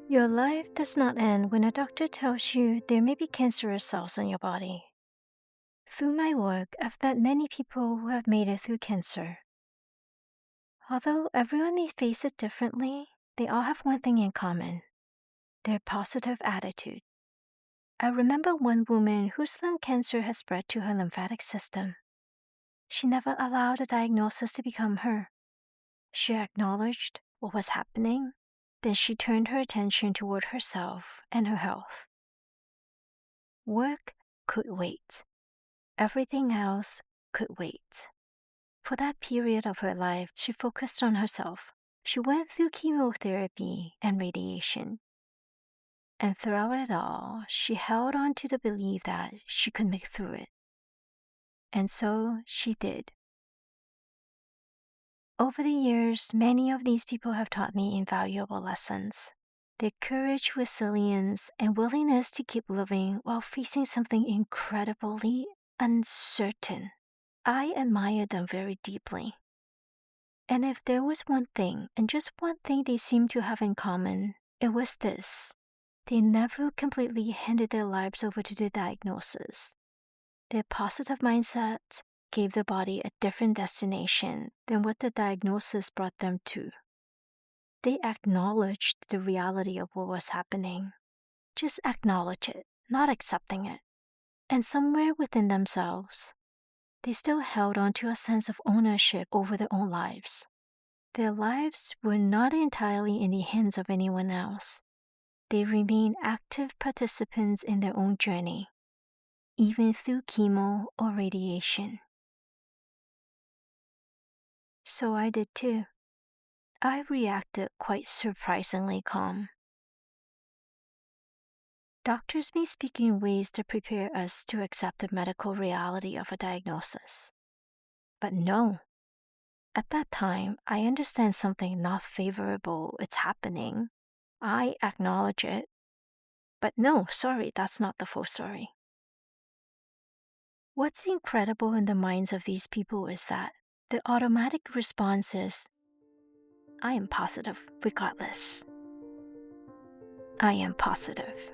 Your life does not end when a doctor tells you there may be cancerous cells in your body. Through my work, I've met many people who have made it through cancer. Although everyone may face it differently, they all have one thing in common: their positive attitude. I remember one woman whose lung cancer had spread to her lymphatic system. She never allowed a diagnosis to become her. She acknowledged what was happening, then she turned her attention toward herself and her health. Work could wait. Everything else could wait. For that period of her life, she focused on herself. She went through chemotherapy and radiation. And throughout it all, she held on to the belief that she could make through it. And so she did. Over the years, many of these people have taught me invaluable lessons. Their courage, resilience, and willingness to keep living while facing something incredibly uncertain. I admire them very deeply. And if there was one thing, and just one thing they seemed to have in common, it was this: they never completely handed their lives over to the diagnosis. Their positive mindset gave the body a different destination than what the diagnosis brought them to. They acknowledged the reality of what was happening. Just acknowledge it, not accepting it. And somewhere within themselves, they still held on to a sense of ownership over their own lives. Their lives were not entirely in the hands of anyone else. They remained active participants in their own journey, even through chemo or radiation. So I did too. I reacted quite surprisingly calm. Doctors may speak in ways to prepare us to accept the medical reality of a diagnosis. But no. At that time, I understand something not favorable is happening. I acknowledge it. But no, sorry, that's not the full story. What's incredible in the minds of these people is that the automatic response is, I am positive regardless. I am positive.